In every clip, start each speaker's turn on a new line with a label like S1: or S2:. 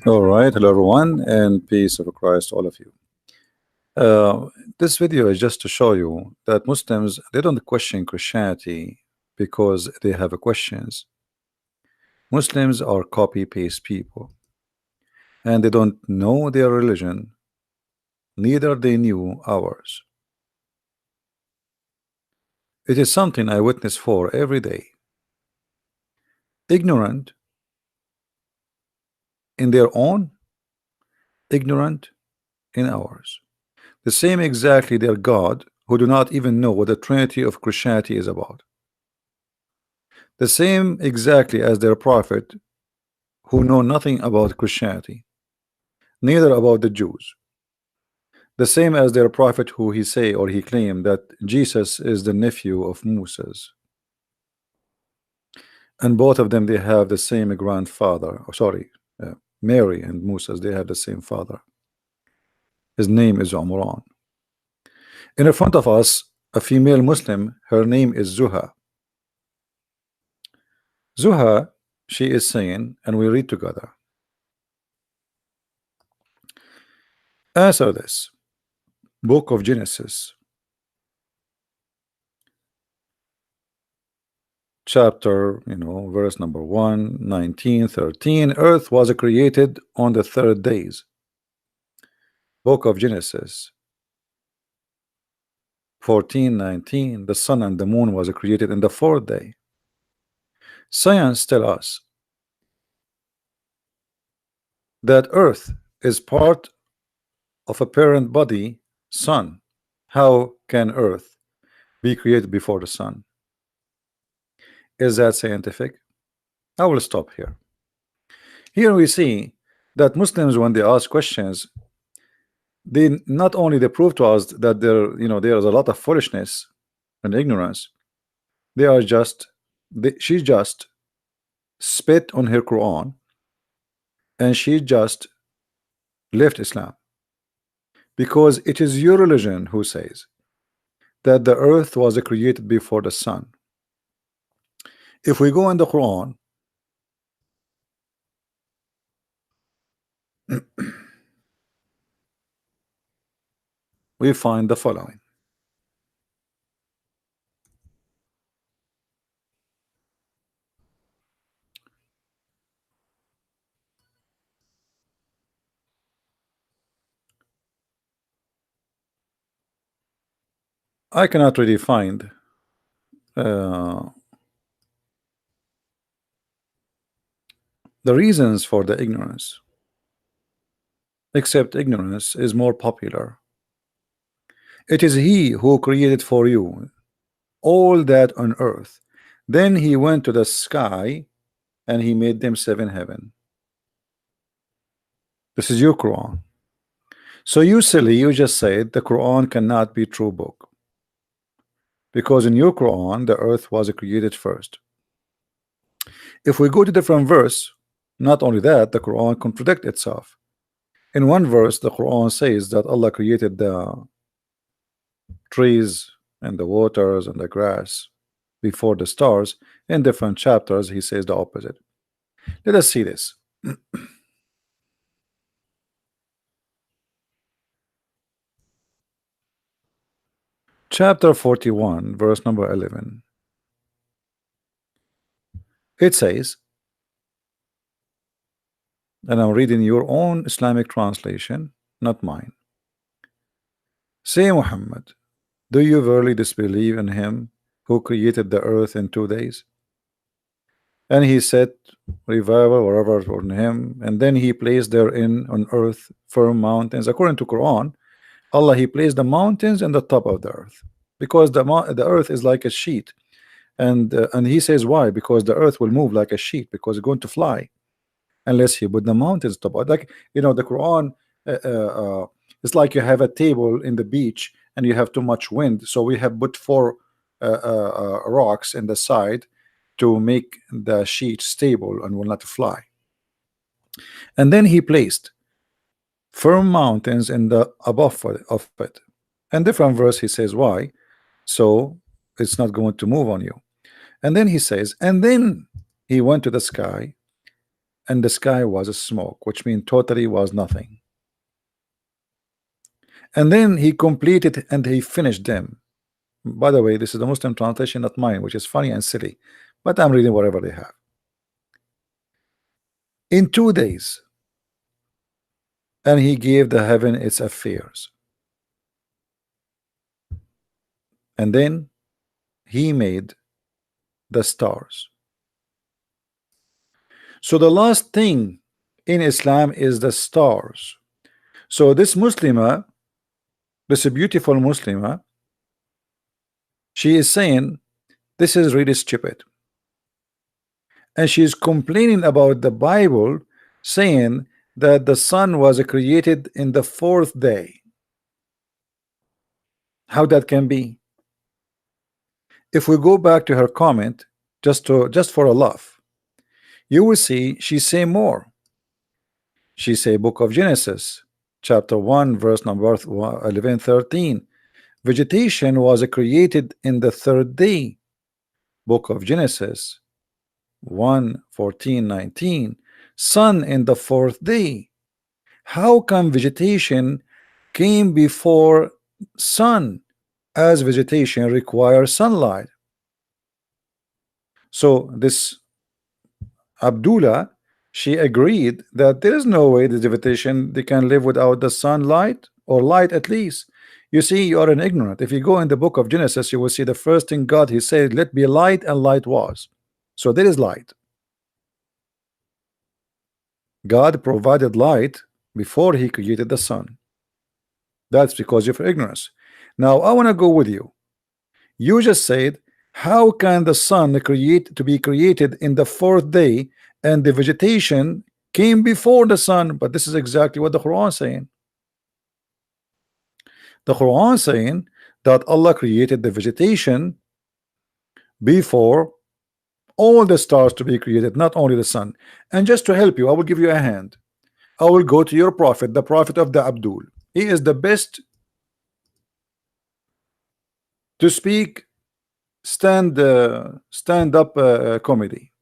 S1: All right, hello everyone, and peace of Christ, all of you. Uh, this video is just to show you that Muslims they don't question Christianity because they have questions. Muslims are copy paste people, and they don't know their religion, neither they knew ours. It is something I witness for every day. Ignorant in their own, ignorant in ours. The same exactly their God, who do not even know what the Trinity of Christianity is about. The same exactly as their prophet who know nothing about Christianity, neither about the Jews. The same as their prophet who he say or he claimed that Jesus is the nephew of Moses. And both of them they have the same grandfather. Oh, sorry, Mary and Moses they have the same father. His name is Umran. In front of us, a female Muslim, her name is Zuha. Zuha, she is saying, and we read together. Answer this. Book of Genesis, chapter, verse number 1, 19, 13. Earth was created on the 3rd days. Book of Genesis 14, 19. The sun and the moon was created in the 4th day. Science tell us that Earth is part of a parent body, sun. How can Earth be created before the sun? Is that scientific? I will stop here. Here we see that Muslims, when they ask questions, they not only they prove to us that there is a lot of foolishness and ignorance. They are just she just spit on her Quran, and she just left Islam, because it is your religion who says that the earth was created before the sun. If we go in the Quran, we find the following. I cannot really find the reasons for the ignorance, except ignorance is more popular. It is he who created for you all that on earth. Then he went to the sky and he made them 7 heaven. This is your Quran. So you silly, you just said the Quran cannot be true book, because in your Quran the earth was created first. If we go to different verse, not only that, the Quran contradict itself. In one verse the Quran says that Allah created the trees and the waters and the grass before the stars. In different chapters he says the opposite. Let us see this. Chapter 41, verse number 11. It says, and I'm reading your own Islamic translation, not mine. Say, Muhammad, do you verily disbelieve in him who created the earth in 2 days? And he set revival wherever on him, and then he placed therein on earth firm mountains. According to Quran, Allah he placed the mountains in the top of the earth, because the earth is like a sheet, and he says why? Because the earth will move like a sheet, because it's going to fly unless he put the mountains top. Like the Quran, it's like you have a table in the beach and you have too much wind, so we have put 4 rocks in the side to make the sheet stable and will not fly. And then he placed firm mountains in the above of it. And different verse he says why, so it's not going to move on you. And then he says, and then he went to the sky and the sky was a smoke, which means totally was nothing. And then he completed and he finished them. By the way, this is the Muslim translation, not mine, which is funny and silly, but I'm reading whatever they have. In 2 days, and he gave the heaven its affairs. And then he made the stars. So the last thing in Islam is the stars. So this Muslimah, this beautiful Muslimah, she is saying this is really stupid. And she is complaining about the Bible, saying that the sun was created in the fourth day. How that can be? If we go back to her comment, just for a laugh, you will see she say more. She say Book of Genesis, chapter 1, verse number 11, 13. Vegetation was created in the third day. Book of Genesis 1, 14, 19. Sun in the fourth day. How come vegetation came before sun, as vegetation requires sunlight? So this Abdullah, she agreed that there is no way the vegetation they can live without the sunlight, or light at least. You see, you are an ignorant. If you go in the book of Genesis, you will see the first thing God, he said, let be light, and light was. So there is light. God provided light before he created the sun. That's because of ignorance. Now I want to go with you. You just said, how can the sun be created in the fourth day, and the vegetation came before the sun? But this is exactly what the Quran is saying. The Quran is saying that Allah created the vegetation before all the stars to be created, not only the sun. And just to help you, I will give you a hand. I will go to your prophet, the prophet of the Abdul. He is the best to speak stand up comedy.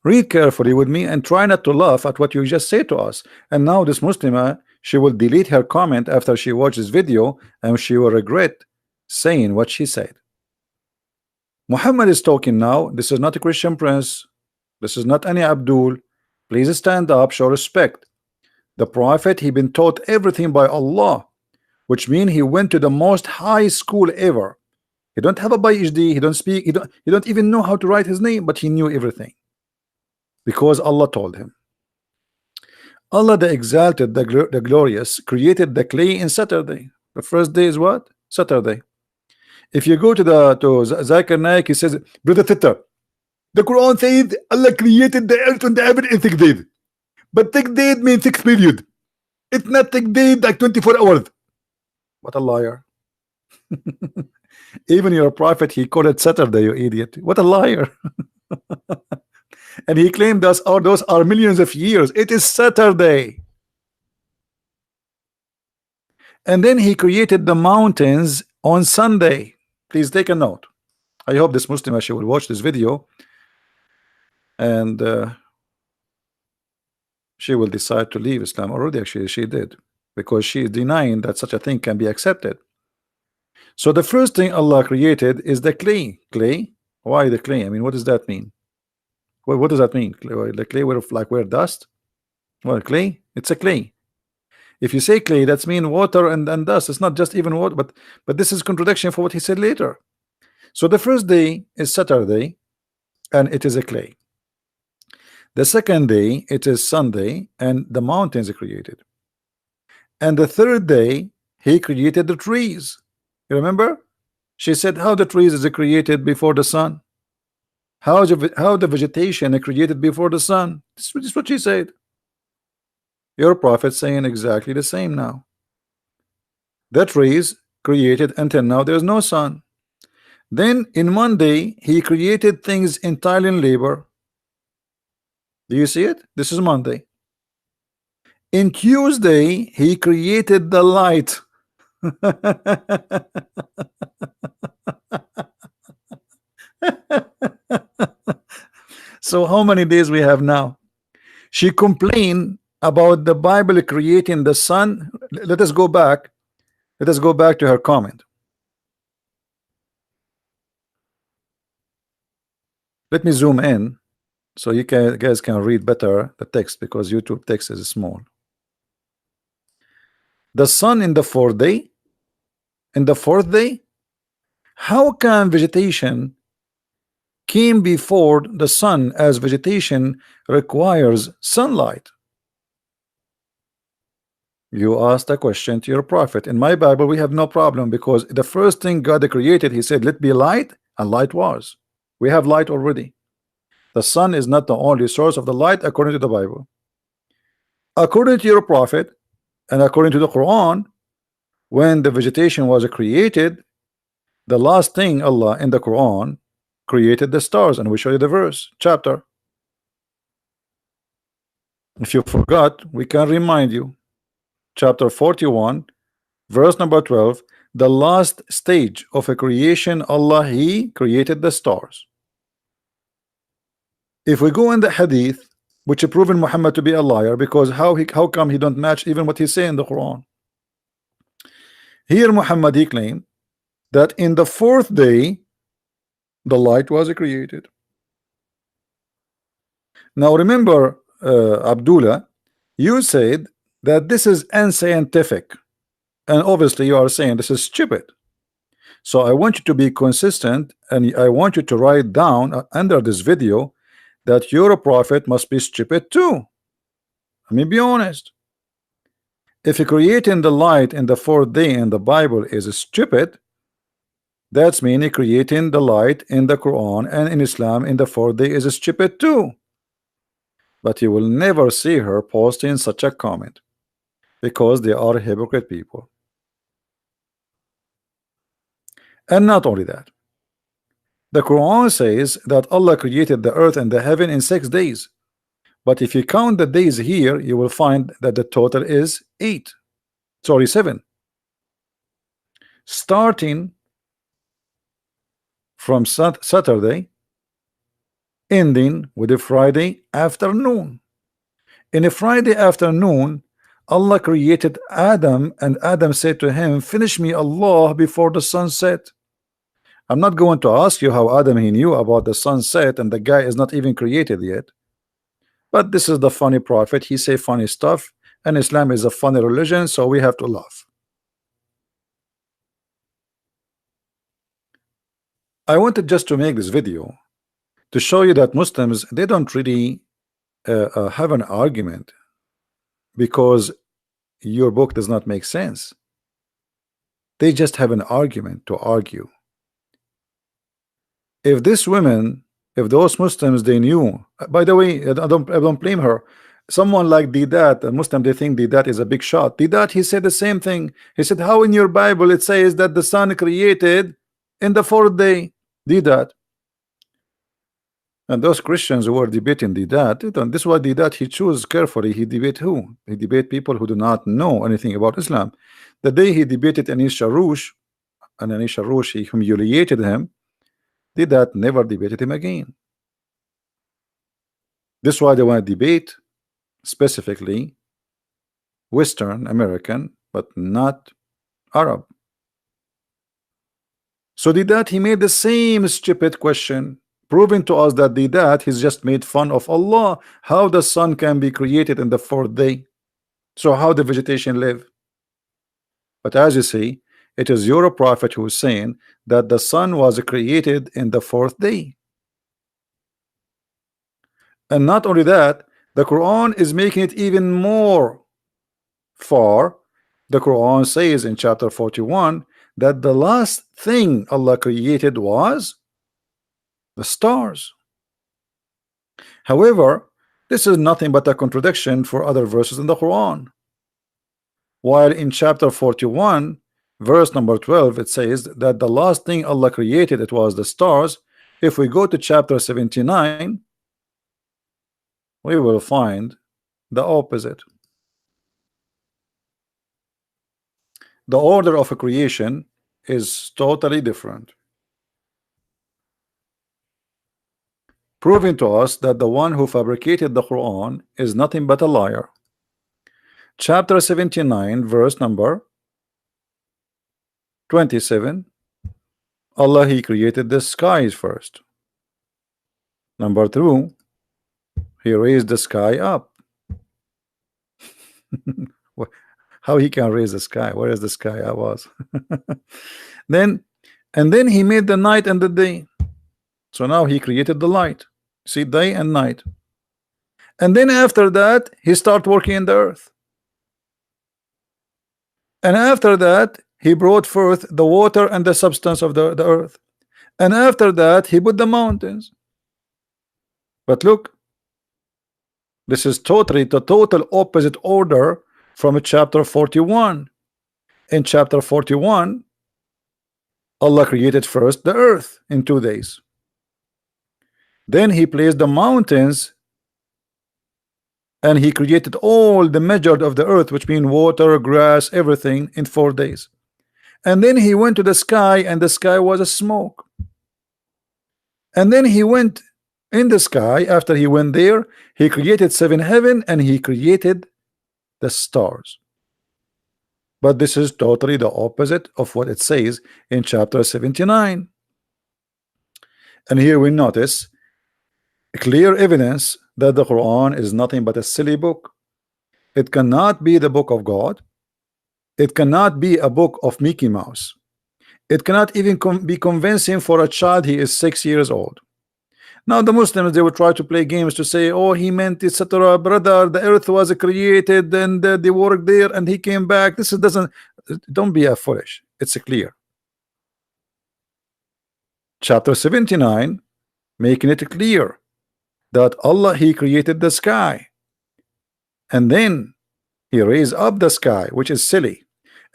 S1: Read carefully with me and try not to laugh at what you just said to us. And now this Muslimah, she will delete her comment after she watches video, and she will regret saying what she said. Muhammad is talking now. This is not a Christian prince. This is not any Abdul. Please stand up, show respect. The prophet, he been taught everything by Allah, which means he went to the most high school ever. He don't have a PhD, he don't speak, he don't even know how to write his name, but he knew everything because Allah told him. Allah the exalted, the glorious, created the clay in Saturday. The first day is what? Saturday. If you go to Zakir Naik, he says, brother Tita, the Quran says Allah created the earth and the heaven in 6 days. But 6 days means 6 period. It's not 6 days like 24 hours. What a liar. Even your prophet, he called it Saturday, you idiot. What a liar. And he claimed those are millions of years. It is Saturday. And then he created the mountains on Sunday. Please take a note. I hope this Muslim actually will watch this video, and she will decide to leave Islam. Already actually she did, because she is denying that such a thing can be accepted. So the first thing Allah created is the clay. Clay? Why the clay? I mean, what does that mean? What does that mean? The clay where dust? Well, clay, it's a clay. If you say clay, that's mean water and dust. It's not just even water, but this is contradiction for what he said later. So the first day is Saturday, and it is a clay. The second day, it is Sunday, and the mountains are created. And the third day, he created the trees. You remember? She said how the trees is created before the sun. How the vegetation is created before the sun. This is what she said. Your prophet saying exactly the same now. The trees created until now there's no sun. Then in Monday he created things entirely in labor. Do you see it? This is Monday. In Tuesday he created the light. So how many days we have now? She complained about the Bible creating the sun. Let us go back. Let us go back to her comment. Let me zoom in so you guys can read better the text, because YouTube text is small. The sun in the fourth day. In the fourth day, how can vegetation came before the sun, as vegetation requires sunlight? You asked a question to your prophet. In my Bible, we have no problem, because the first thing God created, he said, let be light, and light was. We have light already. The sun is not the only source of the light according to the Bible. According to your prophet and according to the Quran, when the vegetation was created, the last thing Allah in the Quran created the stars, and we show you the verse chapter. If you forgot, we can remind you. Chapter 41, verse number 12. The last stage of a creation, Allah, He created the stars. If we go in the hadith, which is proven Muhammad to be a liar, because how come he don't match even what he say in the Quran? Here Muhammad, he claimed that in the fourth day the light was created. Now remember, Abdullah, you said that this is unscientific, and obviously you are saying this is stupid. So I want you to be consistent, and I want you to write down under this video that your prophet must be stupid too. Let me be honest. If creating the light in the fourth day in the Bible is stupid, that's meaning creating the light in the Quran and in Islam in the fourth day is stupid too. But you will never see her posting such a comment, because they are hypocrite people. And not only that, the Quran says that Allah created the earth and the heaven in 6 days. But if you count the days here, you will find that the total is 7. Starting from Saturday, ending with a Friday afternoon. In a Friday afternoon, Allah created Adam, and Adam said to him, finish me, Allah, before the sun set. I'm not going to ask you how Adam he knew about the sunset, and the guy is not even created yet. But this is the funny prophet. He say funny stuff, and Islam is a funny religion, so we have to laugh. I wanted just to make this video to show you that Muslims, they don't really have an argument, because your book does not make sense. They just have an argument to argue. If this women, if those Muslims, they knew, by the way, I don't blame her. Someone like Didat, a Muslim, they think Didat is a big shot. Didat, he said the same thing. He said, how in your Bible it says that the sun created in the fourth day? Didat. And those Christians who were debating Didat, this is why Didat, he chose carefully. He debate who? He debate people who do not know anything about Islam. The day he debated Anis Sharoush, and Anis Sharoush, he humiliated him, Didat never debated him again. This is why they want to debate specifically Western American, but not Arab. So Didat, he made the same stupid question, proving to us that Didat, he's just made fun of Allah, how the sun can be created in the fourth day. So how the vegetation live? But as you see, it is your prophet who is saying that the sun was created in the fourth day. And not only that, the Quran is making it even more far. The Quran says in chapter 41 that the last thing Allah created was the stars. However, this is nothing but a contradiction for other verses in the Quran. While in chapter 41, verse number 12, it says that the last thing Allah created, it was the stars. If we go to chapter 79, we will find the opposite. the order of a creation is totally different, proving to us that the one who fabricated the Quran is nothing but a liar. Chapter 79, verse number 27. Allah, He created the skies first. Number 2, He raised the sky up. How He can raise the sky? Where is the sky? I was. then He made the night and the day. So now He created the light. See, day and night. And then after that, He started working in the earth. And after that, He brought forth the water and the substance of the earth. And after that, He put the mountains. But look, this is totally the total opposite order from chapter 41. In chapter 41, Allah created first the earth in 2 days. Then He placed the mountains, and He created all the measured of the earth, which mean water, grass, everything, in 4 days. And then He went to the sky, and the sky was a smoke. And then He went in the sky. After He went there, He created 7 heaven, and He created the stars. But this is totally the opposite of what it says in chapter 79. And here we notice clear evidence that the Quran is nothing but a silly book. It cannot be the book of God. It cannot be a book of Mickey Mouse. It cannot even be convincing for a child. He is 6 years old. Now the Muslims, they will try to play games to say, oh, he meant etc. Brother, the earth was created and they worked there and he came back. This doesn't, don't be a foolish. It's clear. Chapter 79 making it clear that Allah, He created the sky, and then He raised up the sky, which is silly,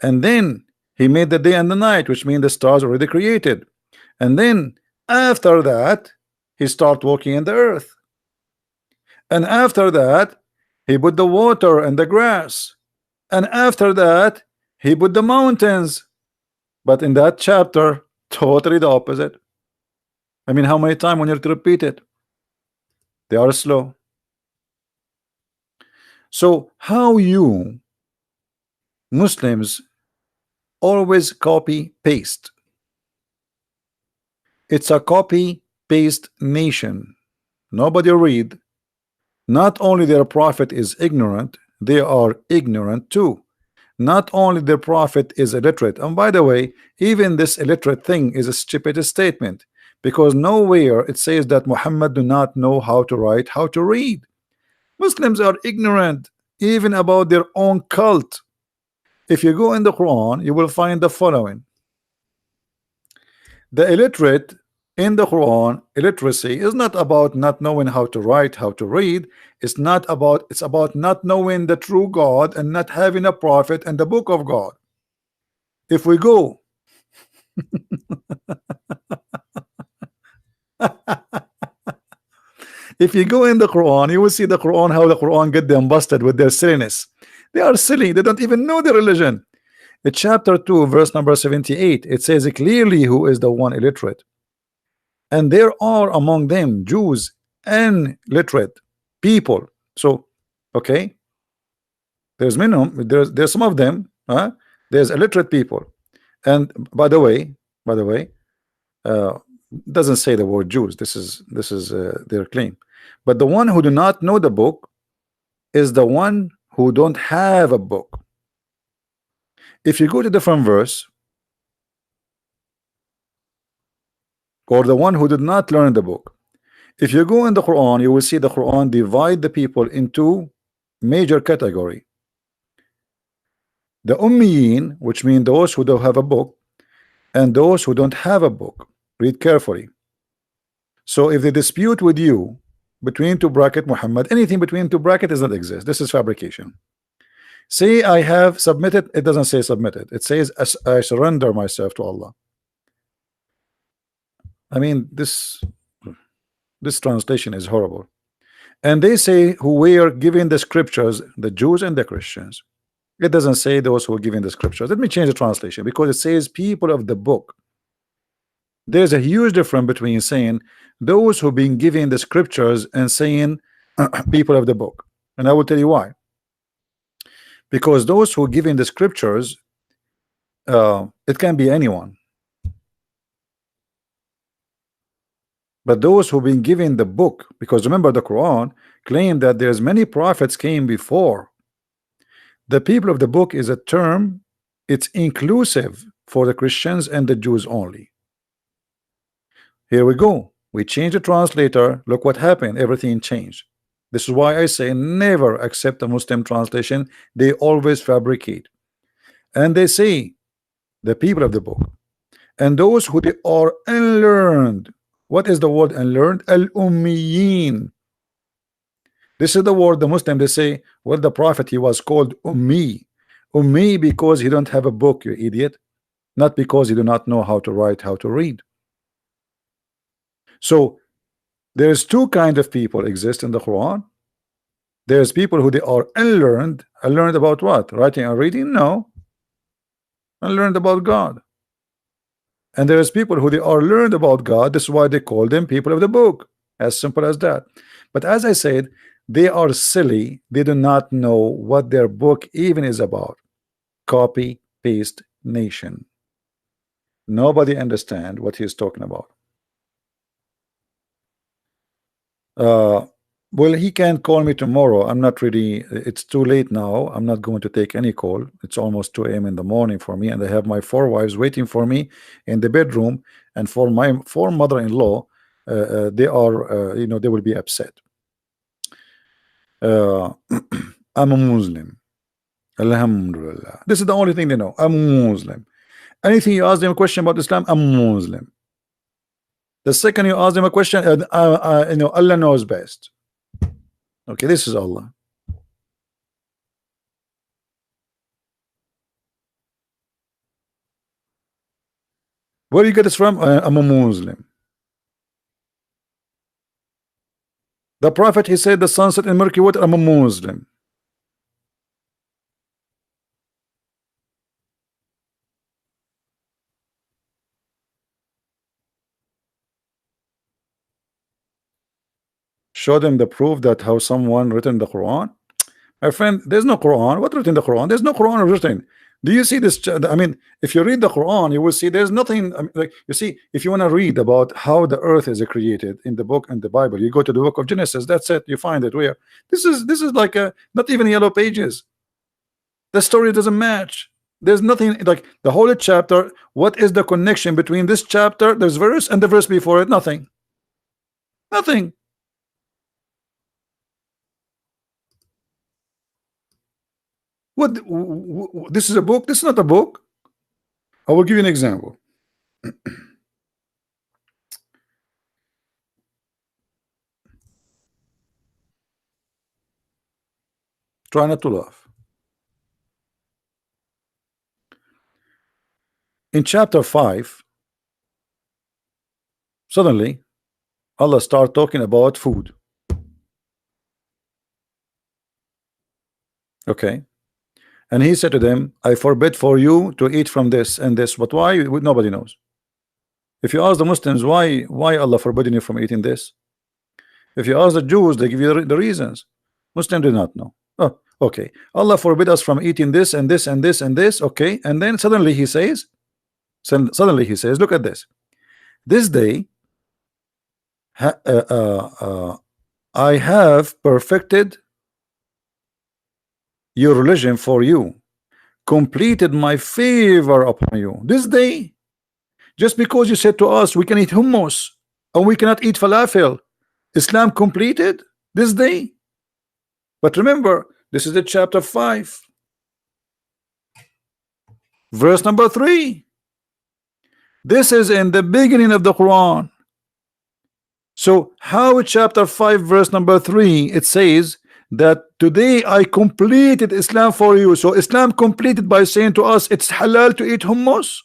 S1: and then He made the day and the night, which means the stars already created, and then after that He started walking in the earth, and after that He put the water and the grass, and after that He put the mountains. But in that chapter, totally the opposite. I mean, how many times when you have to repeat it? They are slow. So how you Muslims always copy paste? It's a copy paste nation. Nobody read. Not only their prophet is ignorant, they are ignorant too. Not only their prophet is illiterate, and by the way, even this illiterate thing is a stupid statement, because nowhere it says that Muhammad do not know how to write, how to read. Muslims are ignorant even about their own cult. If you go in the Quran, you will find the following: the illiterate in the Quran, illiteracy is not about not knowing how to write, how to read. It's about not knowing the true God and not having a prophet and the book of God. If we go if you go in the Quran, you will see the Quran, how the Quran get them busted with their silliness. They are silly, they don't even know the religion. In chapter 2, verse number 78, it says clearly who is the one illiterate. And there are among them Jews and literate people. So, okay, there's minimum, there's some of them, there's illiterate people. And by the way, doesn't say the word Jews. This is their claim. But the one who do not know the book is the one who don't have a book. If you go to different verse, or the one who did not learn the book, if you go in the Quran, you will see the Quran divide the people into major category. The Ummiyin, which mean those who don't have a book, and those who don't have a book. Read carefully. So if they dispute with you between two bracket Muhammad, anything between two bracket does not exist. This is fabrication. Say I have submitted, it doesn't say submitted. It says I surrender myself to Allah. I mean, this translation is horrible. And they say who were given the scriptures, the Jews and the Christians. It doesn't say those who are giving the scriptures. Let me change the translation because it says people of the book. There's a huge difference between saying those who've been given the scriptures and saying people of the book. And I will tell you why. Because those who are giving the scriptures, it can be anyone. But those who've been given the book, because remember the Quran claimed that there's many prophets came before. The people of the book is a term, it's inclusive for the Christians and the Jews only. Here we go. We change the translator. Look what happened. Everything changed. This is why I say never accept a Muslim translation. They always fabricate. And they say the people of the book and those who they are unlearned. What is the word unlearned? Al-Ummiyin. This is the word the Muslim they say, well, the prophet he was called Ummi. Ummi because he don't have a book, you idiot. Not because he do not know how to write, how to read. So there's two kind of people exist in the Quran. There's people who they are unlearned. Unlearned about what? Writing and reading? No. Unlearned about God. And there's people who they are learned about God. This is why they call them people of the book. As simple as that. But as I said, they are silly. They do not know what their book even is about. Copy, paste, nation. Nobody understand what he's talking about. Well, he can call me tomorrow. I'm not really, it's too late now. I'm not going to take any call. It's almost 2 a.m. in the morning for me, and I have my 4 wives waiting for me in the bedroom. And for my 4 mother-in-law, they are, you know, they will be upset. I'm a Muslim. Alhamdulillah. This is the only thing they know. I'm a Muslim. Anything you ask them a question about Islam, I'm Muslim. The second you ask them a question, you know, Allah knows best. Okay, this is Allah. Where do you get this from? I'm a Muslim. The Prophet, he said the sunset in murky water, I'm a Muslim. Show them the proof that how someone written the Quran. My friend, there's no Quran. What written the Quran? There's no Quran written. Do you see this? I mean, if you read the Quran, you will see there's nothing. I mean, like you see, if you want to read about how the earth is created in the book and the Bible, you go to the book of Genesis. That's it. You find it where this is like a not even yellow pages. The story doesn't match. There's nothing like the whole chapter. What is the connection between this chapter, this verse, and the verse before it? Nothing. Nothing. What? This is a book? This is not a book. I will give you an example. Try not to laugh. In chapter 5, suddenly Allah start talking about food. Okay. And he said to them, I forbid for you to eat from this and this. But why? Nobody knows. If you ask the Muslims why Allah forbidden you from eating this, if you ask the Jews, they give you the reasons. Muslims do not know. Oh, okay. Allah forbid us from eating this and this and this and this. Okay. And then suddenly he says, look at this. This day I have perfected your religion for you, completed my favor upon you. This day, just because you said to us we can eat hummus and we cannot eat falafel, Islam completed this day. But remember, this is the chapter 5, verse number 3. This is in the beginning of the Quran. So how chapter 5 verse number 3 it says that today I completed Islam for you. So Islam completed by saying to us it's halal to eat hummus.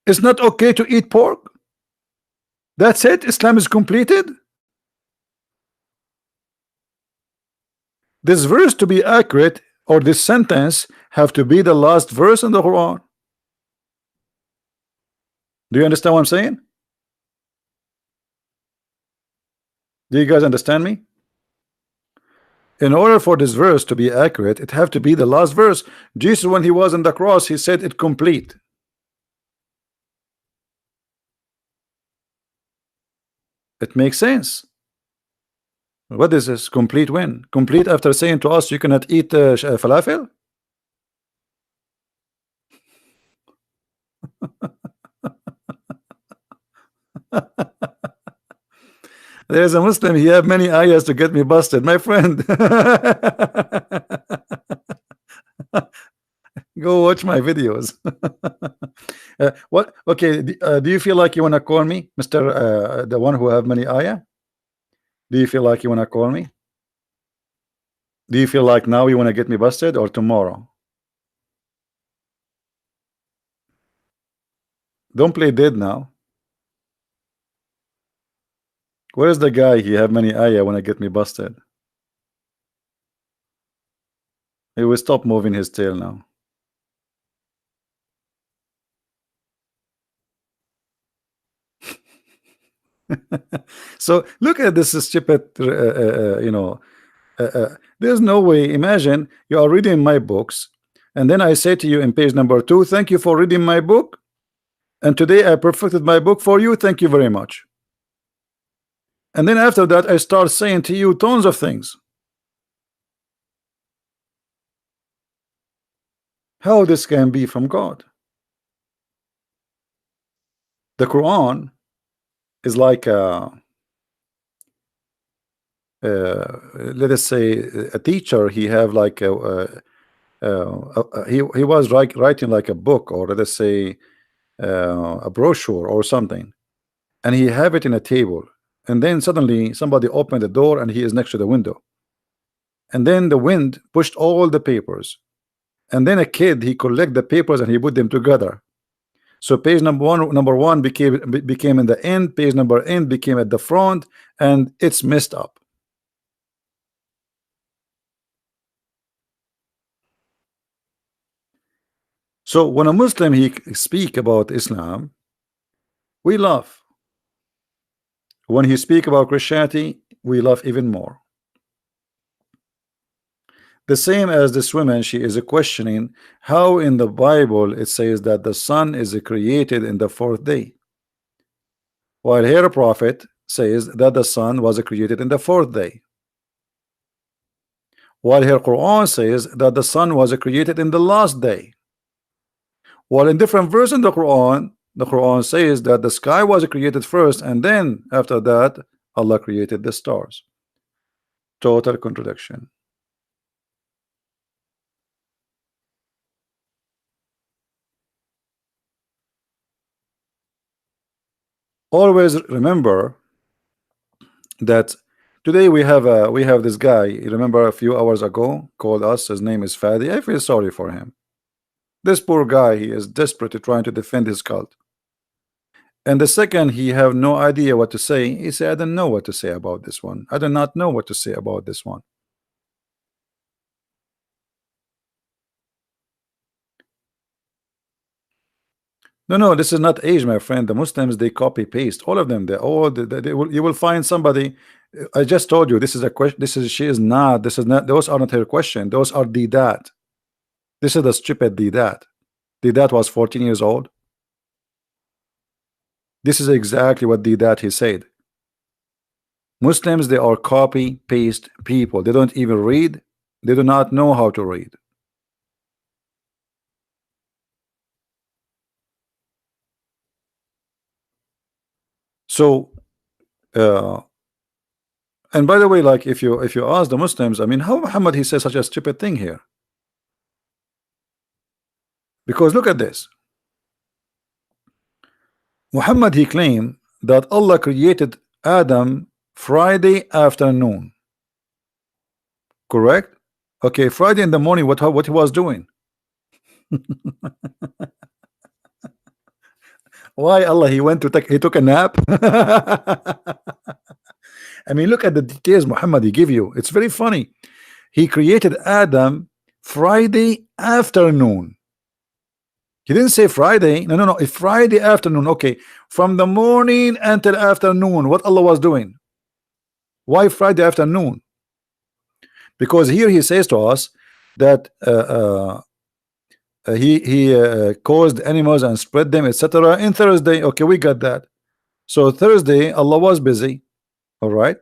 S1: It's not okay to eat pork. That's it. Islam is completed. This verse to be accurate, or this sentence have to be the last verse in the Quran. Do you understand what I'm saying? Do you guys understand me? In order for this verse to be accurate, it have to be the last verse. Jesus, when he was on the cross, he said it complete. It makes sense. What is this? Complete when? Complete after saying to us you cannot eat falafel? There's a Muslim, he have many ayahs to get me busted, my friend. Go watch my videos. What? Okay, do you feel like you want to call me, Mr. The one who have many ayah? Do you feel like you want to call me? Do you feel like now you want to get me busted, or tomorrow? Don't play dead now. Where's the guy? He have many ayah when I get me busted. He will stop moving his tail now. So look at this stupid, there's no way. Imagine you are reading my books, and then I say to you in page number 2, thank you for reading my book, and today I perfected my book for you, thank you very much. And then after that I start saying to you tons of things. How this can be from God? The Quran is like let us say a teacher. He have like he was writing like a book, or let us say a brochure or something, and he have it in a table, and then suddenly somebody opened the door and he is next to the window, and then the wind pushed all the papers, and then a kid, he collect the papers and he put them together. So page number one became in the end, page number end became at the front, and it's messed up. So when a Muslim he speak about Islam, we laugh. When he speak about Christianity, we laugh even more. The same as this woman, she is questioning how in the Bible it says that the sun is created in the 4th day, while her prophet says that the sun was created in the 4th day, while her Quran says that the sun was created in the last day, while in different verse in the Quran says that the sky was created first, and then after that Allah created the stars. Total contradiction. Always remember that today we have this guy. You remember a few hours ago called us. His name is Fadi. I feel sorry for him. This poor guy, he is desperately trying to defend his cult. And the second he have no idea what to say, he said, I don't know what to say about this one. I do not know what to say about this one. No, this is not age, my friend. The Muslims, they copy paste all of them. You will find somebody. I just told you this is a question. She is not. This is not. Those are not her question. Those are Didat. This is the stupid Didat. Didat was 14 years old. This is exactly what Didat he said. Muslims, they are copy paste people. They don't even read. They do not know how to read. So and by the way, like if you ask the Muslims, I mean, how Muhammad he says such a stupid thing here? Because look at this. Muhammad he claimed that Allah created Adam Friday afternoon. Correct? Okay, Friday in the morning, what he was doing? Why Allah he went to he took a nap? I mean, look at the details Muhammad he give you. It's very funny. He created Adam Friday afternoon. He didn't say Friday. No. It's Friday afternoon. Okay. From the morning until afternoon, what Allah was doing. Why Friday afternoon? Because here he says to us that he caused animals and spread them, etc. in Thursday. Okay, we got that. So Thursday Allah was busy. All right.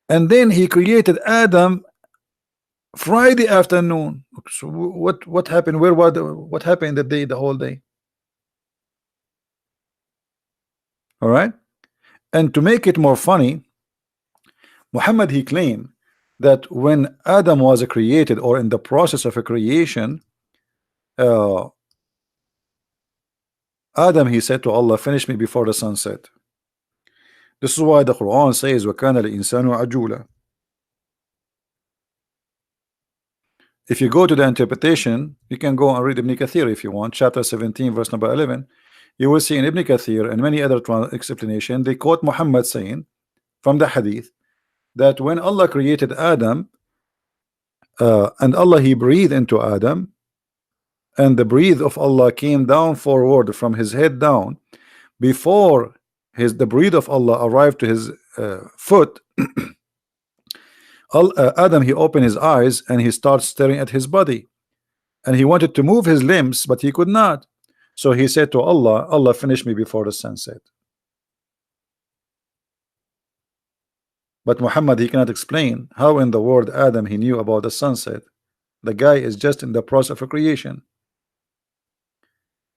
S1: And then he created Adam Friday afternoon. So what happened? Where was what happened the day, the whole day? All right. And to make it more funny, Muhammad, he claimed that when Adam was created, or in the process of a creation, Adam, he said to Allah, finish me before the sunset. This is why the Quran says وَكَانَ الْإِنسَانُ عَجُولًا. If you go to the interpretation, you can go and read Ibn Kathir if you want, chapter 17 verse number 11. You will see in Ibn Kathir and many other explanation, they quote Muhammad saying from the hadith that when Allah created Adam, and Allah, he breathed into Adam, and the breath of Allah came down forward from his head down. Before the breath of Allah arrived to his foot, Adam, he opened his eyes and he started staring at his body, and he wanted to move his limbs, but he could not. So he said to Allah, Allah, finish me before the sunset. But Muhammad, he cannot explain how in the world Adam, he knew about the sunset. The guy is just in the process of creation.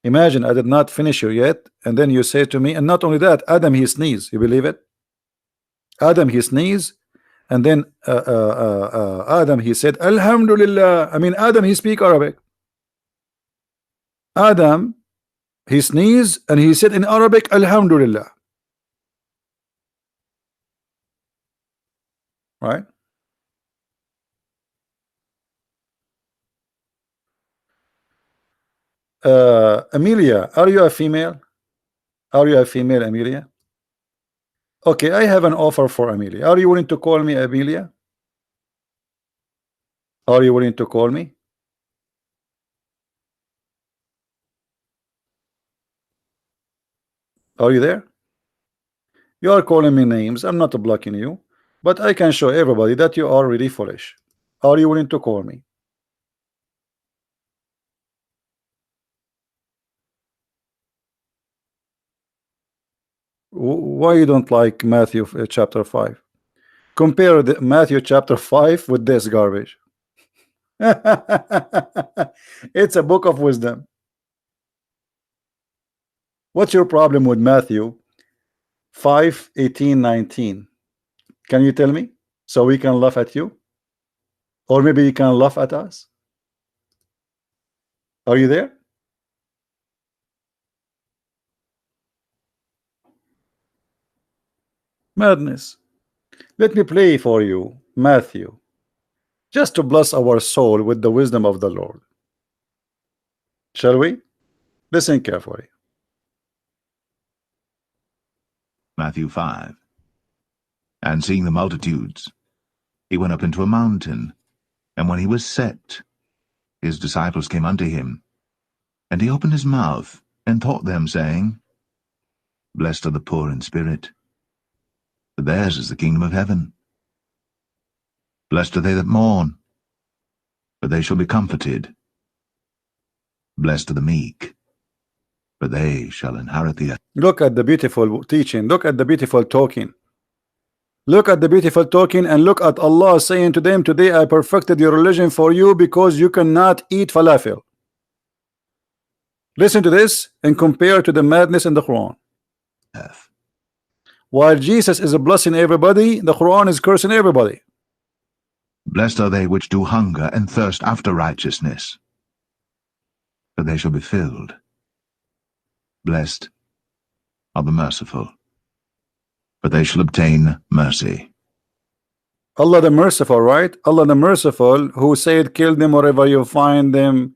S1: Imagine, I did not finish you yet, and then you say to me, and not only that, Adam, he sneezed. You believe it? Adam, he sneezed, and then Adam, he said, Alhamdulillah. I mean, Adam, he speak Arabic. Adam, he sneezed, and he said in Arabic, Alhamdulillah. Right? Amelia, are you a female? Are you a female, Amelia? Okay, I have an offer for Amelia. Are you willing to call me Amelia? Are you willing to call me? Are you there? You are calling me names. I'm not blocking you, but I can show everybody that you are really foolish. Are you willing to call me? Why you don't like Matthew chapter 5? Compare Matthew chapter 5 with this garbage. It's a book of wisdom. What's your problem with Matthew 5:18-19? Can you tell me so we can laugh at you, or maybe you can laugh at us? Are you there? Madness. Let me play for you Matthew, just to bless our soul with the wisdom of the Lord. Shall we? Listen carefully.
S2: Matthew 5. And seeing the multitudes, he went up into a mountain, and when he was set, his disciples came unto him, and he opened his mouth, and taught them, saying, Blessed are the poor in spirit, for theirs is the kingdom of heaven. Blessed are they that mourn, for they shall be comforted. Blessed are the meek, for they shall inherit the earth.
S1: Look at the beautiful teaching. Look at the beautiful talking. Look at the beautiful talking, and look at Allah saying to them, today I perfected your religion for you because you cannot eat falafel. Listen to this and compare to the madness in the Quran. While Jesus is blessing everybody, the Quran is cursing everybody.
S2: Blessed are they which do hunger and thirst after righteousness, for they shall be filled. Blessed are the merciful, for they shall obtain mercy.
S1: Allah the merciful, right? Allah the merciful, who said, kill them wherever you find them,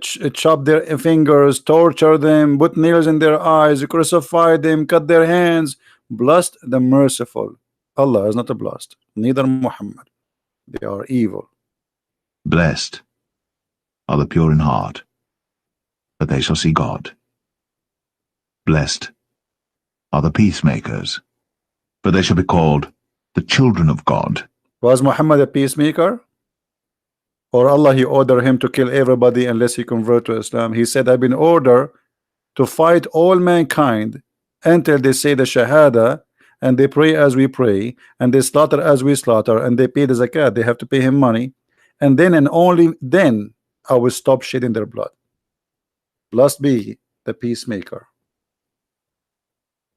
S1: chop their fingers, torture them, put nails in their eyes, crucify them, cut their hands. Blessed the merciful. Allah is not blessed, neither Muhammad. They are evil.
S2: Blessed are the pure in heart, for they shall see God. Blessed are the peacemakers, for they shall be called the children of God.
S1: Was Muhammad a peacemaker? Or Allah, he ordered him to kill everybody unless he convert to Islam? He said, I've been ordered to fight all mankind until they say the Shahada, and they pray as we pray, and they slaughter as we slaughter, and they pay the zakat. They have to pay him money, and then and only then I will stop shedding their blood. Blessed be the peacemaker.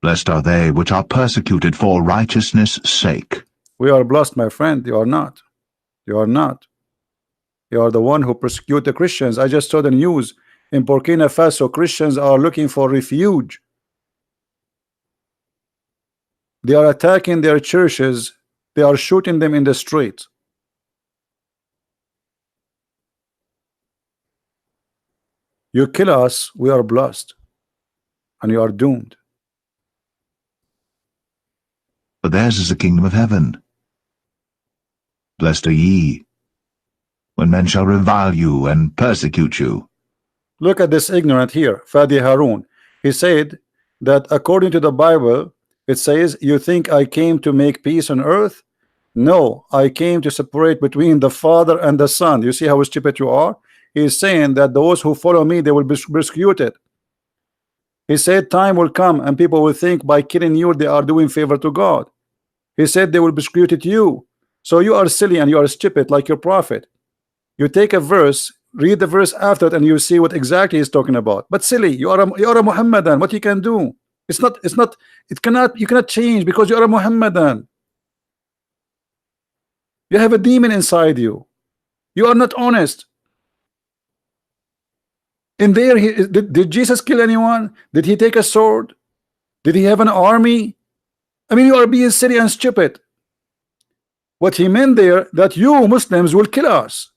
S2: Blessed are they which are persecuted for righteousness' sake.
S1: We are blessed, my friend. You are not. You are not. You are the one who persecute the Christians. I just saw the news in Burkina Faso. Christians are looking for refuge. They are attacking their churches. They are shooting them in the street. You kill us, we are blessed, and you are doomed.
S2: For theirs is the kingdom of heaven. Blessed are ye, when men shall revile you and persecute you.
S1: Look at this ignorant here, Fadi Harun. He said that according to the Bible, it says, you think I came to make peace on earth? No, I came to separate between the Father and the Son. You see how stupid you are? He is saying that those who follow me, they will be persecuted. He said time will come and people will think by killing you they are doing favor to God. He said they will persecute you. So you are silly and you are stupid like your prophet. You take a verse, read the verse after it, and you see what exactly he's talking about. But silly, you are a Muhammadan. What you can do? You cannot change because you are a Muhammadan. You have a demon inside you. You are not honest. In there, did Jesus kill anyone? Did he take a sword? Did he have an army? I mean, you are being silly and stupid. What he meant there, that you Muslims will kill us,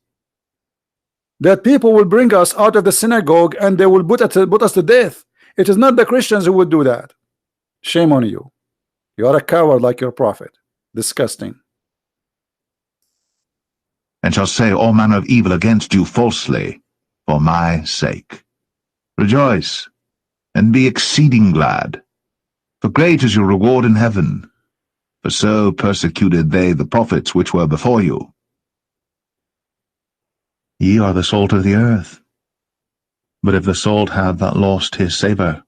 S1: that people will bring us out of the synagogue and they will put us to death. It is not the Christians who would do that. Shame on you. You are a coward like your prophet. Disgusting.
S2: And shall say all manner of evil against you falsely for my sake. Rejoice and be exceeding glad, for great is your reward in heaven, for so persecuted they the prophets which were before you. Ye are the salt of the earth. But if the salt have lost his savour,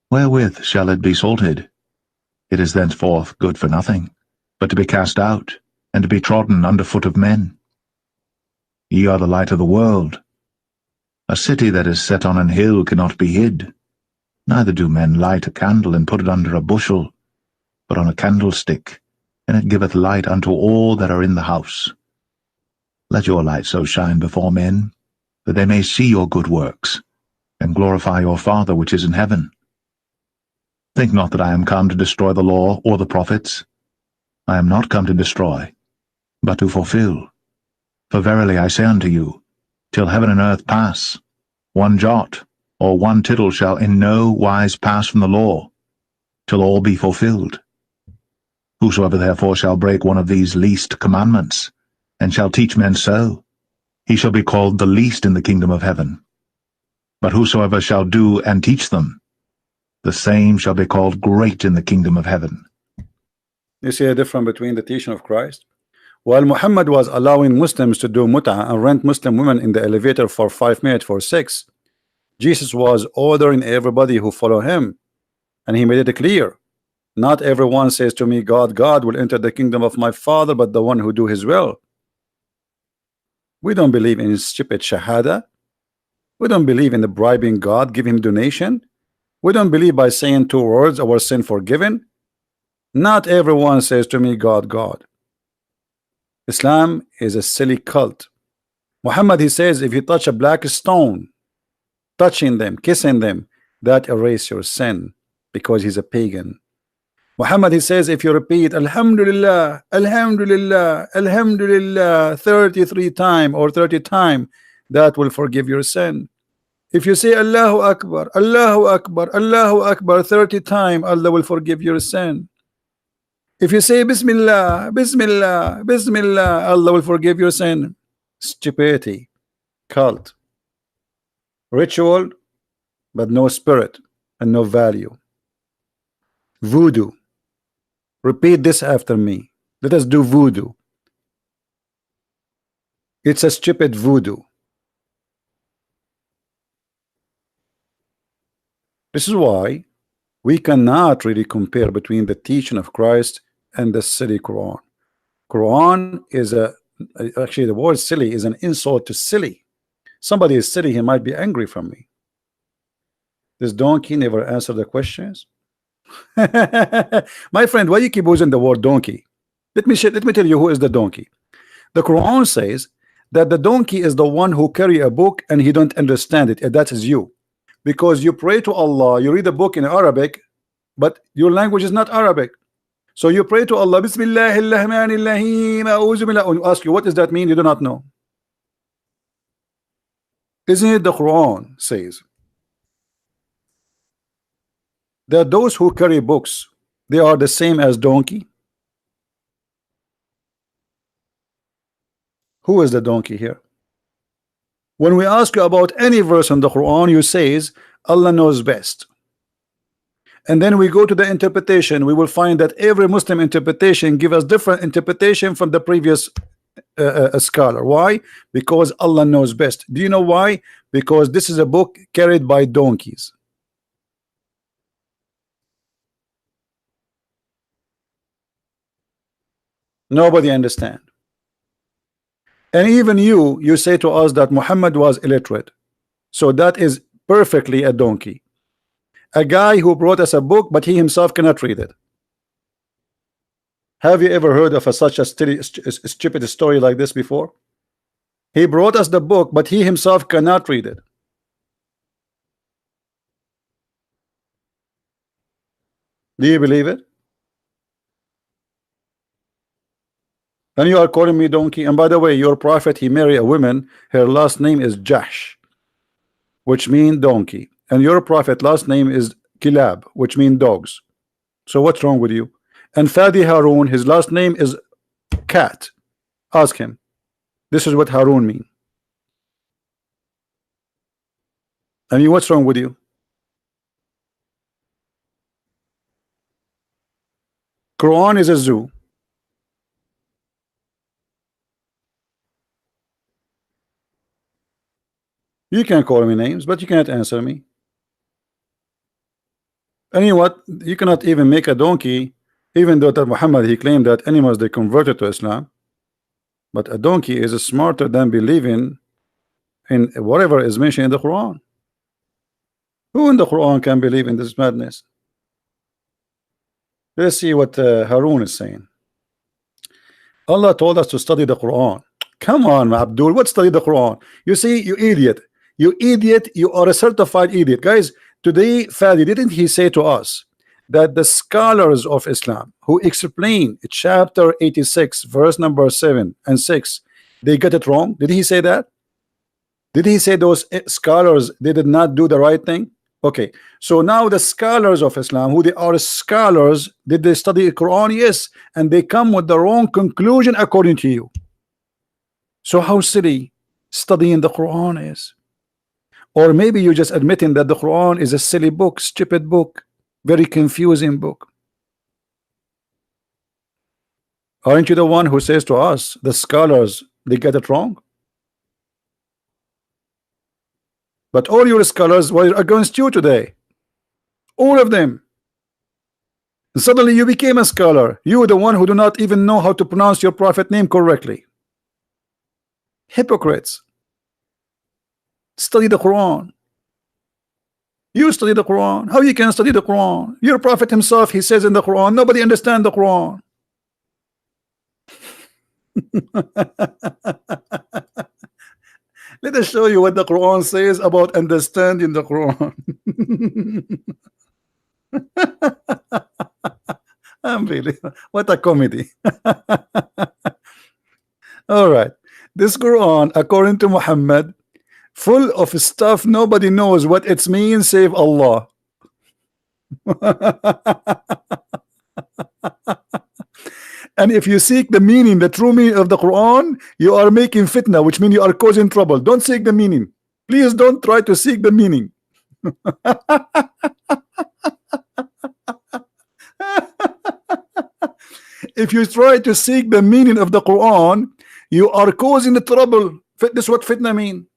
S2: wherewith shall it be salted? It is thenceforth good for nothing, but to be cast out, and to be trodden under foot of men. Ye are the light of the world. A city that is set on an hill cannot be hid. Neither do men light a candle and put it under a bushel, but on a candlestick, and it giveth light unto all that are in the house. Let your light so shine before men, that they may see your good works, and glorify your Father which is in heaven. Think not that I am come to destroy the law or the prophets. I am not come to destroy, but to fulfill. For verily I say unto you, till heaven and earth pass, one jot or one tittle shall in no wise pass from the law, till all be fulfilled. Whosoever therefore shall break one of these least commandments, and shall teach men so, he shall be called the least in the kingdom of heaven. But whosoever shall do and teach them, the same shall be called great in the kingdom of heaven.
S1: You see a difference between the teaching of Christ? While Muhammad was allowing Muslims to do mut'ah and rent Muslim women in the elevator for 5 minutes for sex, Jesus was ordering everybody who follow him, and he made it clear. Not everyone says to me, God, God will enter the kingdom of my Father, but the one who do his will. We don't believe in stupid shahada. We don't believe in the bribing God, give him donation. We don't believe by saying 2 words, our sin forgiven. Not everyone says to me, God, God. Islam is a silly cult. Muhammad, he says, if you touch a black stone, touching them, kissing them, that erase your sin, because he's a pagan. Muhammad, he says, if you repeat Alhamdulillah, Alhamdulillah, Alhamdulillah 33 times or 30 times, that will forgive your sin. If you say Allahu Akbar, Allahu Akbar, Allahu Akbar 30 times, Allah will forgive your sin. If you say Bismillah, Bismillah, Bismillah, Allah will forgive your sin. stupidity, cult, ritual, but no spirit and no value. Voodoo. Repeat this after me. Let us do voodoo. It's a stupid voodoo. This is why we cannot really compare between the teaching of Christ and the silly Quran. Quran is actually the word silly is an insult to silly. Somebody is silly, he might be angry from me. This donkey never answered the questions. My friend, why you keep using the word donkey? Let me tell you who is the donkey. The Quran says that the donkey is the one who carry a book and he don't understand it, and that is you. Because you pray to Allah, you read a book in Arabic, but your language is not Arabic. So you pray to Allah, Bismillahirrahmanirrahim, and ask you, what does that mean? You do not know. Isn't it the Quran says that those who carry books, they are the same as donkey? Who is the donkey here? When we ask you about any verse in the Quran, you says Allah knows best. And then we go to the interpretation, we will find that every Muslim interpretation give us different interpretation from the previous scholar. Why? Because Allah knows best. Do you know why? Because this is a book carried by donkeys. Nobody understand. And even you say to us that Muhammad was illiterate. So that is perfectly a donkey. A guy who brought us a book, but he himself cannot read it. Have you ever heard of such a stupid story like this before? He brought us the book, but he himself cannot read it. Do you believe it? And you are calling me donkey. And by the way, your prophet, he married a woman, her last name is Jahsh, which means donkey. And your prophet last name is Kilab, which means dogs. So what's wrong with you? And Fadi Harun, his last name is cat. Ask him. This is what Harun mean. And you, what's wrong with you? Quran is a zoo. You can call me names, but you cannot answer me. And you know what? You cannot even make a donkey, even though that Muhammad, he claimed that animals, they converted to Islam. But a donkey is smarter than believing in whatever is mentioned in the Quran. Who in the Quran can believe in this madness? Let's see what Harun is saying. Allah told us to study the Quran. Come on, Abdul, what study the Quran? You see, you idiot. You idiot, you are a certified idiot. Guys, today, Fadi, didn't he say to us that the scholars of Islam who explain chapter 86, verse number 7 and 6, they got it wrong? Did he say that? Did he say those scholars, they did not do the right thing? Okay, so now the scholars of Islam, who they are scholars, did they study the Quran? Yes, and they come with the wrong conclusion according to you. So how silly studying the Quran is. Or maybe you're just admitting that the Quran is a silly book, stupid book, very confusing book. Aren't you the one who says to us, the scholars, they get it wrong? But all your scholars were against you today. All of them. And suddenly you became a scholar. You are the one who do not even know how to pronounce your prophet name correctly. Hypocrites. Study the Quran. You study the Quran. How you can study the Quran? Your prophet himself, he says in the Quran, nobody understands the Quran. Let us show you what the Quran says about understanding the Quran. Unbelievable. What a comedy. All right. This Quran, according to Muhammad, full of stuff nobody knows what it means save Allah. And if you seek the meaning, the true meaning of the Quran, you are making fitna, which means you are causing trouble. Don't seek the meaning. Please don't try to seek the meaning. If you try to seek the meaning of the Quran, you are causing the trouble. This is what fitna mean.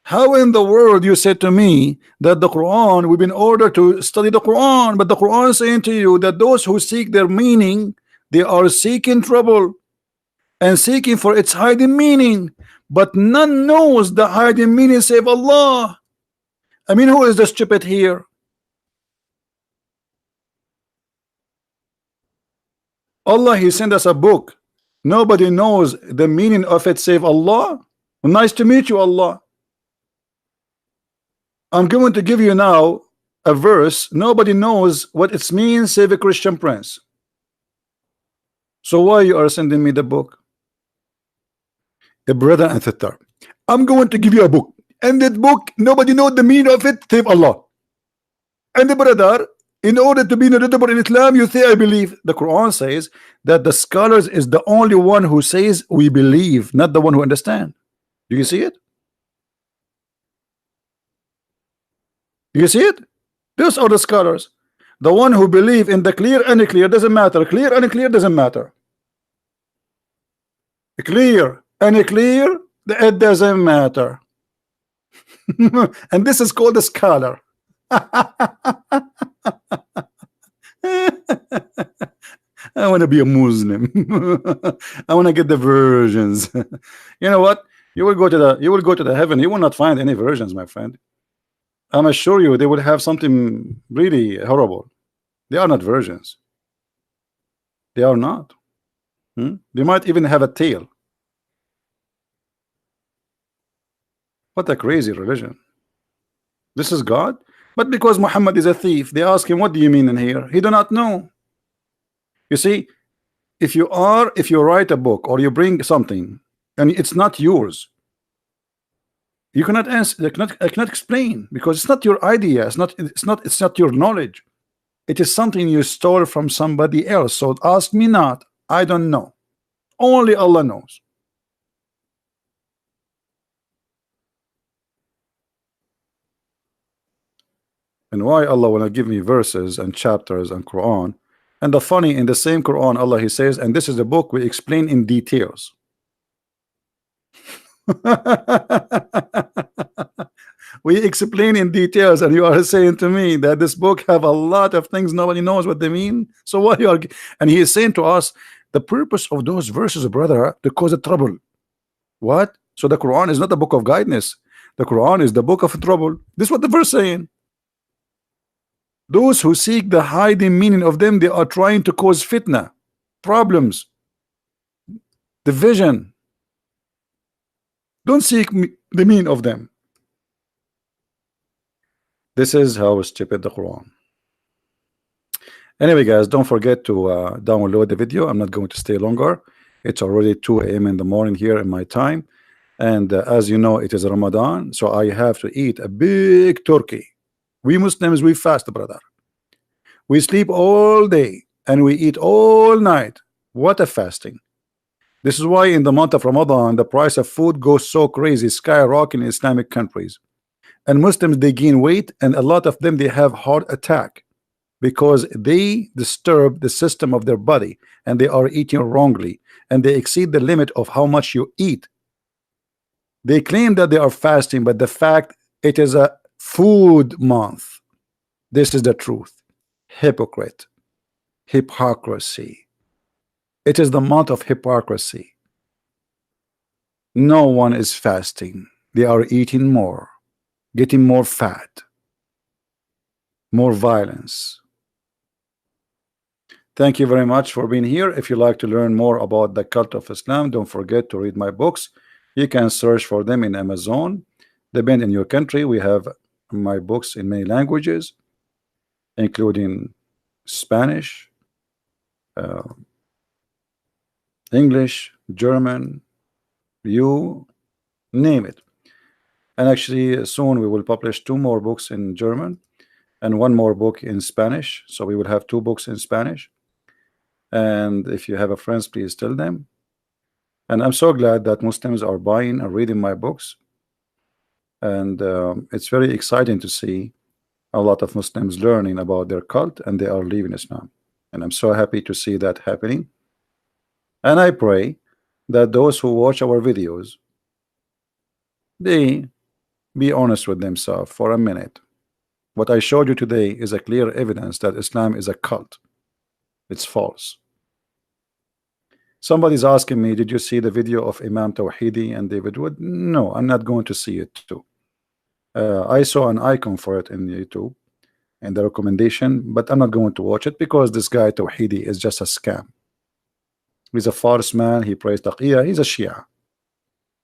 S1: How in the world you said to me that the Quran, we've been ordered to study the Quran, but the Quran is saying to you that those who seek their meaning, they are seeking trouble and seeking for its hiding meaning, but none knows the hiding meaning save Allah. I mean, who is the stupid here? Allah, He sent us a book. Nobody knows the meaning of it save Allah. Nice to meet you, Allah. I'm going to give you now a verse. Nobody knows what it means save a Christian prince. So why you are sending me the book? A brother and sister, I'm going to give you a book, and that book nobody knows the meaning of it save Allah. And the brother, in order to be knowledgeable in Islam, you say I believe. The Quran says that the scholars is the only one who says we believe, not the one who understand. Do you see it? You see it? Those are the scholars. The one who believe in the clear and the clear doesn't matter. Clear and clear doesn't matter. Clear and clear, it doesn't matter. And this is called a scholar. I want to be a Muslim. I want to get the versions. You know what? You will go to the heaven. You will not find any versions, my friend. I'm assure you they will have something really horrible. They are not versions. They are not. They might even have a tail. What a crazy religion. This is God. But because Muhammad is a thief, they ask him, what do you mean in here? He do not know. You see, if you write a book or you bring something and it's not yours, you cannot answer. I cannot explain because it's not your idea. It's not your knowledge. It is something you stole from somebody else. So ask me not. I don't know. Only Allah knows. And why Allah will not give me verses and chapters and Quran? And the funny, in the same Quran, Allah He says, and this is the book we explain in details. We explain in details, and you are saying to me that this book have a lot of things nobody knows what they mean. So what you are, and He is saying to us the purpose of those verses, brother, to cause a trouble. What? So the Quran is not the book of guidance. The Quran is the book of trouble. This is what the verse saying. Those who seek the hiding meaning of them, they are trying to cause fitna, problems, division. Don't seek the meaning of them. This is how stupid the Quran. Anyway, guys, don't forget to download the video. I'm not going to stay longer. It's already 2 a.m. in the morning here in my time. And as you know, it is Ramadan. So I have to eat a big turkey. We Muslims, we fast, brother. We sleep all day and we eat all night. What a fasting. This is why in the month of Ramadan, the price of food goes so crazy, skyrocketing in Islamic countries. And Muslims, they gain weight, and a lot of them, they have heart attack because they disturb the system of their body and they are eating wrongly and they exceed the limit of how much you eat. They claim that they are fasting, but the fact it is a food month. This is the truth. Hypocrite. Hypocrisy. It is the month of hypocrisy. No one is fasting. They are eating more, getting more fat, more violence. Thank you very much for being here. If you like to learn more about the cult of Islam, don't forget to read my books. You can search for them in Amazon. Depending on your country, we have my books in many languages, including Spanish, English, German, you name it. And actually soon we will publish 2 more books in German and 1 more book in Spanish. So we will have 2 books in Spanish. And if you have a friends, please tell them. And I'm so glad that Muslims are buying and reading my books. And it's very exciting to see a lot of Muslims learning about their cult and they are leaving Islam. And I'm so happy to see that happening. And I pray that those who watch our videos, they be honest with themselves for a minute. What I showed you today is a clear evidence that Islam is a cult. It's false. Somebody's asking me, did you see the video of Imam Tawhidi and David Wood? No, I'm not going to see it too. I saw an icon for it in YouTube and the recommendation, but I'm not going to watch it because this guy Tawhidi is just a scam. He's a false man. He prays taqiyya. He's a Shia.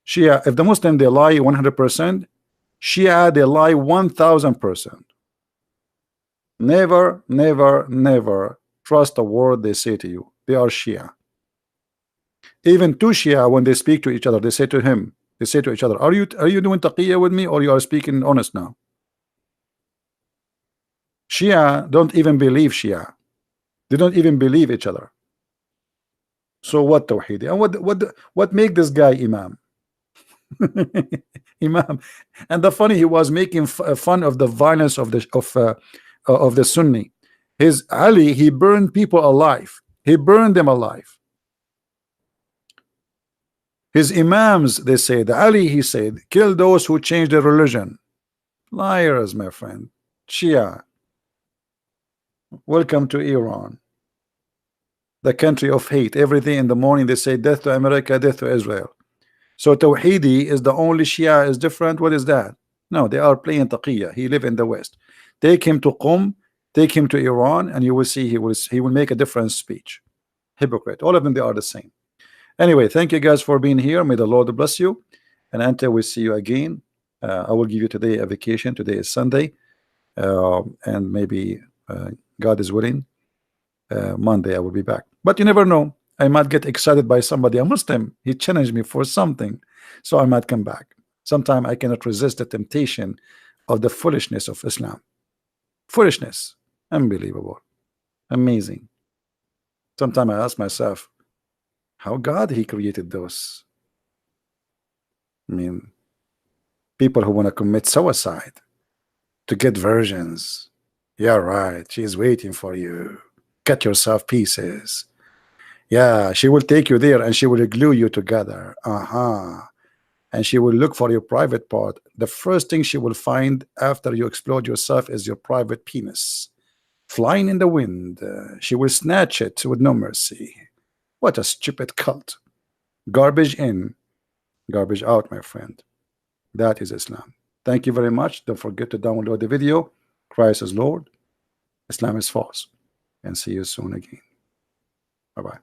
S1: Shia, if the Muslim they lie 100%, Shia they lie 1000%. Never, never, never trust a word they say to you. They are Shia. Even two Shia, when they speak to each other, they say to each other, are you doing taqiyya with me, or you are speaking honest now? Shia don't even believe Shia. They don't even believe each other. So what Tawhidi? And what make this guy Imam? Imam. And the funny, he was making fun of the violence of the Sunni. His Ali, he burned people alive. He burned them alive. His Imams, they say, the Ali, he said, kill those who change their religion. Liars, my friend. Shia. Welcome to Iran, the country of hate. Everything in the morning they say death to America, death to Israel. So Tawhidi is the only Shia is different. What is that? No, they are playing taqiyya. He live in the West. Take him to Qum, take him to Iran, and you will see he will make a different speech. Hypocrite. All of them, they are the same. Anyway, thank you guys for being here. May the Lord bless you. And until we see you again, I will give you today a vacation. Today is Sunday, and maybe God is willing, Monday I will be back. But you never know. I might get excited by somebody, a Muslim. He challenged me for something, so I might come back. Sometimes I cannot resist the temptation of the foolishness of Islam. Foolishness, unbelievable, amazing. Sometimes I ask myself, how God he created those? I mean, people who want to commit suicide to get virgins. Yeah, right. She's waiting for you. Cut yourself pieces. Yeah, she will take you there and she will glue you together. And she will look for your private part. The first thing she will find after you explode yourself is your private penis. Flying in the wind. She will snatch it with no mercy. What a stupid cult. Garbage in, garbage out, my friend. That is Islam. Thank you very much. Don't forget to download the video. Christ is Lord. Islam is false. And see you soon again. Bye-bye.